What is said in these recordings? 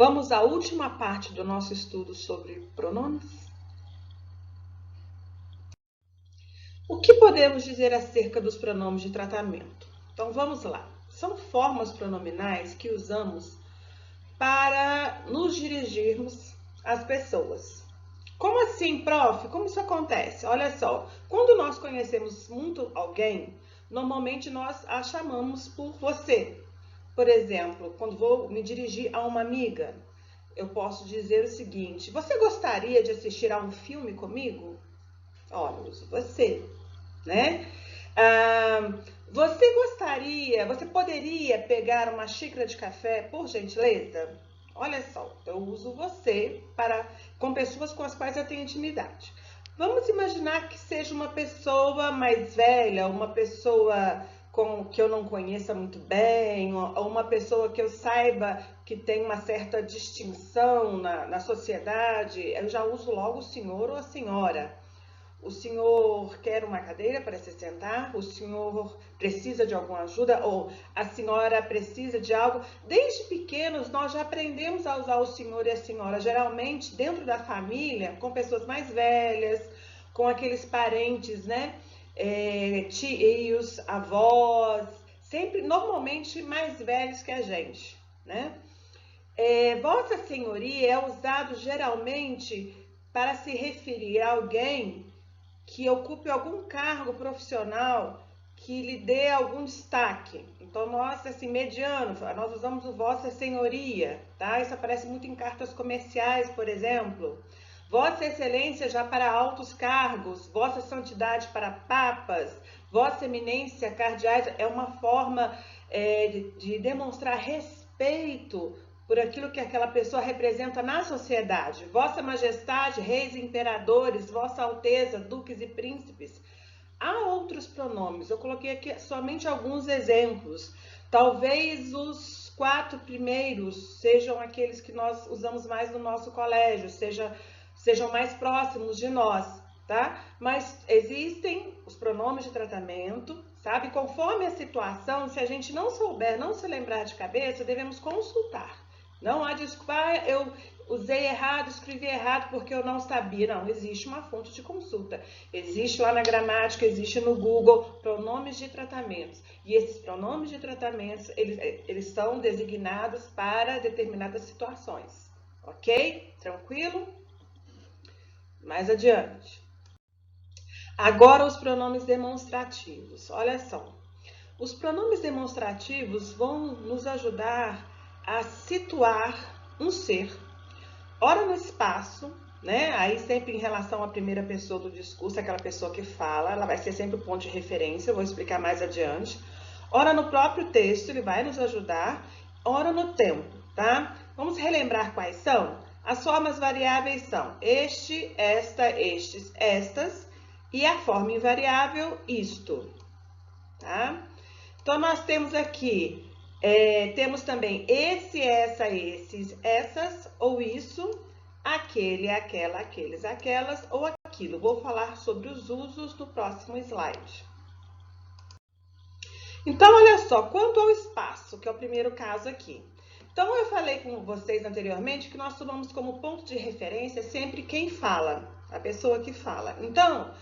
Vamos à última parte do nosso estudo sobre pronomes? O que podemos dizer acerca dos pronomes de tratamento? Então vamos lá. São formas pronominais que usamos para nos dirigirmos às pessoas. Como assim, prof? Como isso acontece? Olha só, quando nós conhecemos muito alguém, normalmente nós a chamamos por você. Por exemplo, quando vou me dirigir a uma amiga, eu posso dizer o seguinte: você gostaria de assistir a um filme comigo? Olha, uso você, né? Você poderia pegar uma xícara de café, por gentileza? Olha só, eu uso você com pessoas com as quais eu tenho intimidade. Vamos imaginar que seja uma pessoa mais velha, uma pessoa que eu não conheça muito bem, ou uma pessoa que eu saiba que tem uma certa distinção na sociedade. Eu já uso logo o senhor ou a senhora. O senhor quer uma cadeira para se sentar? O senhor precisa de alguma ajuda? Ou a senhora precisa de algo? Desde pequenos, nós já aprendemos a usar o senhor e a senhora, geralmente dentro da família, com pessoas mais velhas, com aqueles parentes, né? Tios, avós, sempre, normalmente, mais velhos que a gente, né? Vossa Senhoria é usado geralmente para se referir a alguém que ocupe algum cargo profissional que lhe dê algum destaque. Então, nós, assim, mediano, nós usamos o Vossa Senhoria, tá? Isso aparece muito em cartas comerciais, por exemplo. Vossa Excelência já para altos cargos, Vossa Santidade para papas, Vossa Eminência cardeais, é uma forma de demonstrar respeito por aquilo que aquela pessoa representa na sociedade. Vossa Majestade, reis e imperadores, Vossa Alteza, duques e príncipes. Há outros pronomes, eu coloquei aqui somente alguns exemplos. Talvez os 4 primeiros sejam aqueles que nós usamos mais no nosso colégio, sejam mais próximos de nós, tá? Mas existem os pronomes de tratamento, sabe? Conforme a situação, se a gente não souber, não se lembrar de cabeça, devemos consultar. Não há desculpa, eu usei errado, escrevi errado porque eu não sabia. Não, existe uma fonte de consulta. Existe lá na gramática, existe no Google, pronomes de tratamentos. E esses pronomes de tratamentos, eles são designados para determinadas situações. Ok? Tranquilo? Mais adiante. Agora os pronomes demonstrativos. Olha só. Os pronomes demonstrativos vão nos ajudar a situar um ser, ora no espaço, né? Aí sempre em relação à primeira pessoa do discurso, aquela pessoa que fala, ela vai ser sempre o ponto de referência, eu vou explicar mais adiante. Ora no próprio texto, ele vai nos ajudar, ora no tempo, tá? Vamos relembrar quais são? As formas variáveis são este, esta, estes, estas, e a forma invariável, isto, tá? Então, nós temos aqui, temos também esse, essa, esses, essas, ou isso, aquele, aquela, aqueles, aquelas, ou aquilo. Vou falar sobre os usos no próximo slide. Então, olha só, quanto ao espaço, que é o primeiro caso aqui. Então, eu falei com vocês anteriormente que nós tomamos como ponto de referência sempre quem fala, a pessoa que fala. Então,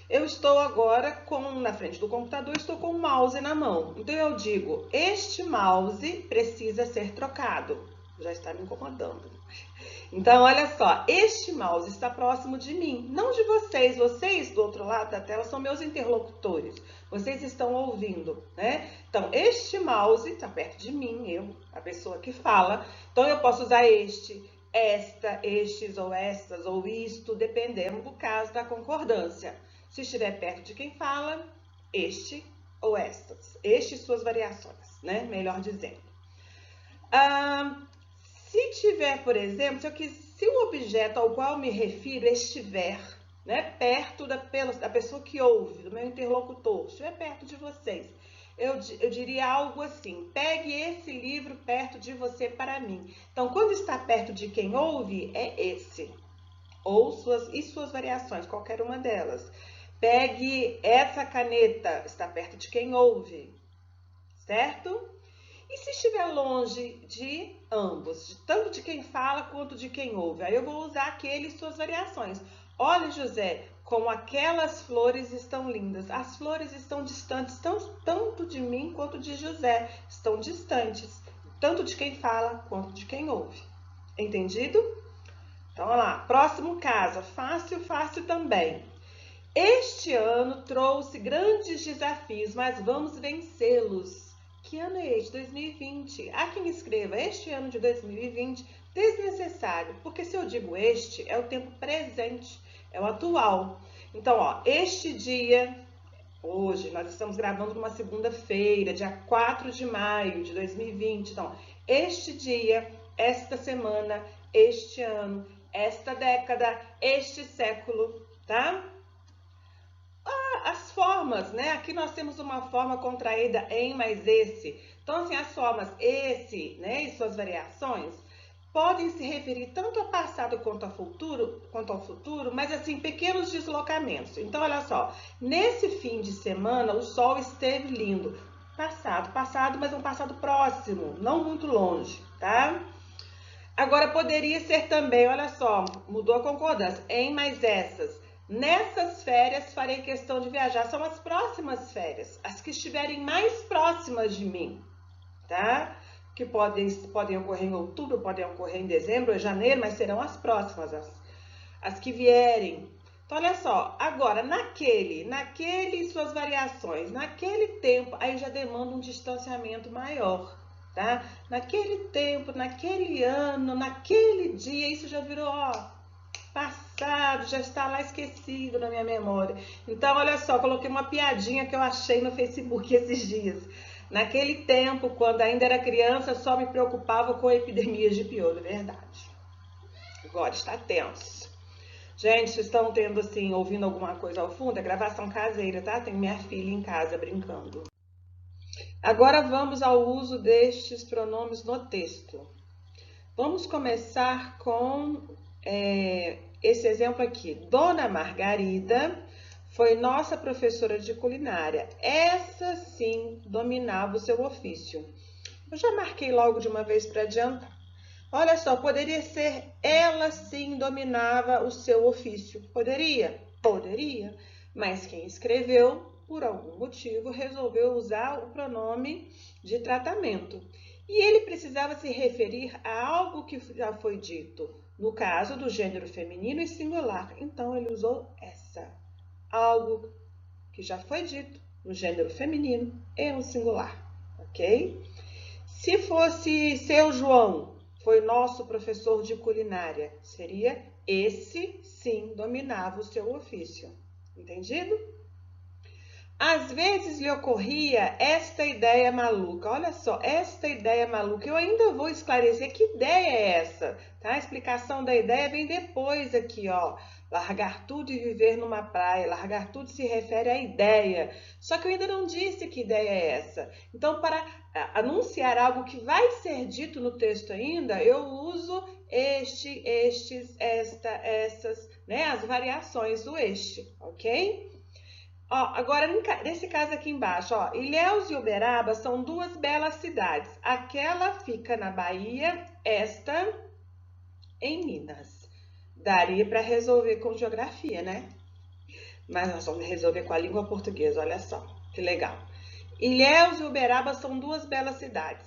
eu estou agora na frente do computador, estou com o mouse na mão. Então, eu digo, este mouse precisa ser trocado. Já está me incomodando. Então, olha só, este mouse está próximo de mim, não de vocês. Vocês, do outro lado da tela, são meus interlocutores. Vocês estão ouvindo, né? Então, este mouse está perto de mim, eu, a pessoa que fala. Então, eu posso usar este, esta, estes ou estas ou isto, dependendo do caso da concordância. Se estiver perto de quem fala, este ou estas. Este e suas variações, né? Melhor dizendo. Se tiver, por exemplo, se o objeto ao qual me refiro estiver, né, perto da pessoa que ouve, do meu interlocutor, estiver perto de vocês, eu diria algo assim: pegue esse livro perto de você para mim. Então, quando está perto de quem ouve, é esse. Ou suas variações, qualquer uma delas. Pegue essa caneta, está perto de quem ouve, certo? E se estiver longe de ambos, tanto de quem fala quanto de quem ouve? Aí eu vou usar aquele e suas variações. Olha, José, como aquelas flores estão lindas. As flores estão distantes, tanto de mim quanto de José. Estão distantes, tanto de quem fala quanto de quem ouve. Entendido? Então, olha lá. Próximo caso. Fácil, fácil também. Este ano trouxe grandes desafios, mas vamos vencê-los. Que ano é este? 2020. Há quem escreva este ano de 2020 desnecessário, porque se eu digo este, é o tempo presente, é o atual. Então, ó, este dia, hoje, nós estamos gravando numa segunda-feira, dia 4 de maio de 2020. Então, este dia, esta semana, este ano, esta década, este século, tá? As formas, né? Aqui nós temos uma forma contraída em mais esse. Então, assim, as formas esse, né, e suas variações podem se referir tanto ao passado quanto ao futuro, mas assim, pequenos deslocamentos. Então, olha só, nesse fim de semana o sol esteve lindo. Passado, mas um passado próximo, não muito longe, tá? Agora, poderia ser também, olha só, mudou a concordância, em mais essas. Nessas férias farei questão de viajar. São as próximas férias, as que estiverem mais próximas de mim, tá? Que podem ocorrer em outubro, podem ocorrer em dezembro ou janeiro, mas serão as próximas, as que vierem. Então, olha só, agora, naquele e suas variações, naquele tempo, aí já demanda um distanciamento maior, tá? Naquele tempo, naquele ano, naquele dia, isso já virou, ó, passado, já está lá esquecido na minha memória. Então, olha só, coloquei uma piadinha que eu achei no Facebook esses dias. Naquele tempo, quando ainda era criança, só me preocupava com epidemias de piolho, verdade. Agora está tenso. Gente, vocês estão tendo, assim, ouvindo alguma coisa ao fundo? É gravação caseira, tá? Tem minha filha em casa brincando. Agora vamos ao uso destes pronomes no texto. Vamos começar com esse exemplo aqui. Dona Margarida foi nossa professora de culinária. Essa sim dominava o seu ofício. Eu já marquei logo de uma vez para adiantar. Olha só, poderia ser ela sim dominava o seu ofício. Poderia? Poderia. Mas quem escreveu, por algum motivo, resolveu usar o pronome de tratamento. E ele precisava se referir a algo que já foi dito. No caso do gênero feminino e singular, então ele usou essa. Algo que já foi dito no gênero feminino e no singular, ok? Se fosse seu João, foi nosso professor de culinária, seria esse sim dominava o seu ofício. Entendido? Às vezes lhe ocorria esta ideia maluca. Olha só, esta ideia maluca. Eu ainda vou esclarecer que ideia é essa, tá? A explicação da ideia vem depois aqui, ó. Largar tudo e viver numa praia. Largar tudo se refere à ideia. Só que eu ainda não disse que ideia é essa. Então, para anunciar algo que vai ser dito no texto ainda, eu uso este, estes, esta, essas, né? As variações do este, ok? Ó, agora, nesse caso aqui embaixo, ó, Ilhéus e Uberaba são duas belas cidades. Aquela fica na Bahia, esta em Minas. Daria para resolver com geografia, né? Mas nós vamos resolver com a língua portuguesa, olha só, que legal. Ilhéus e Uberaba são duas belas cidades.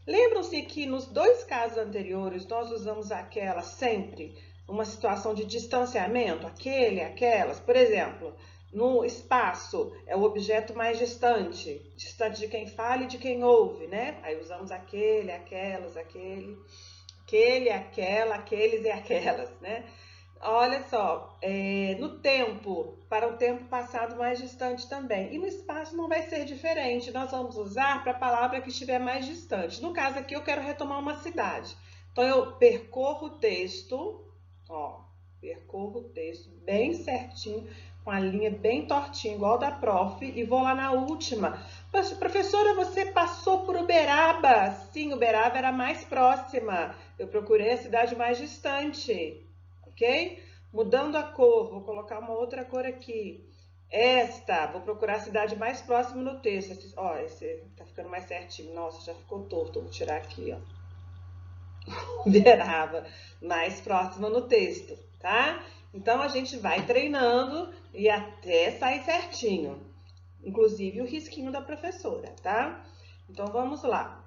Lembram-se que nos dois casos anteriores nós usamos aquela sempre, uma situação de distanciamento, aquele, aquelas, por exemplo... No espaço, é o objeto mais distante de quem fala e de quem ouve, né? Aí usamos aquele, aquelas, aquele, aquela, aqueles e aquelas, né? Olha só, no tempo, para o tempo passado mais distante também. E no espaço não vai ser diferente, nós vamos usar para a palavra que estiver mais distante. No caso aqui, eu quero retomar uma cidade. Então, eu percorro o texto, ó, percorro o texto bem certinho, com a linha bem tortinha, igual da prof, e vou lá na última. Professora, você passou por Uberaba? Sim, Uberaba era mais próxima. Eu procurei a cidade mais distante, ok? Mudando a cor, vou colocar uma outra cor aqui. Esta, vou procurar a cidade mais próxima no texto. Ó, esse tá ficando mais certinho. Nossa, já ficou torto. Vou tirar aqui, ó. Uberaba, mais próxima no texto, tá? Então a gente vai treinando e até sair certinho. Inclusive o risquinho da professora, tá? Então vamos lá.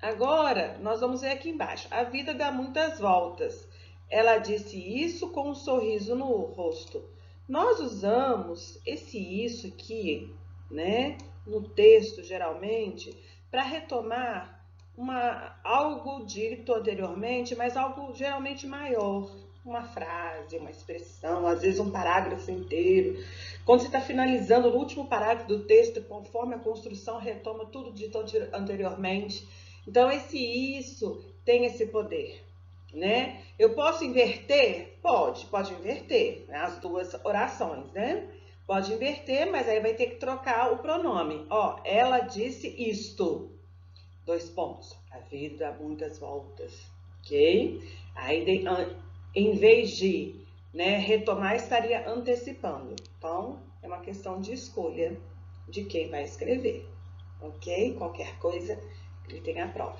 Agora nós vamos ver aqui embaixo. A vida dá muitas voltas. Ela disse isso com um sorriso no rosto. Nós usamos esse isso aqui, né, no texto geralmente, para retomar algo dito anteriormente, mas algo geralmente maior. Uma frase, uma expressão, às vezes um parágrafo inteiro. Quando você está finalizando no último parágrafo do texto, conforme a construção retoma tudo dito anteriormente. Então, esse isso tem esse poder, né? Eu posso inverter? Pode inverter, né? As duas orações, né? Pode inverter, mas aí vai ter que trocar o pronome. Ó, ela disse isto. 2 pontos. A vida dá muitas voltas, ok? Aí, em vez de, né, retomar, estaria antecipando. Então, é uma questão de escolha de quem vai escrever, ok? Qualquer coisa, cliquem a prof.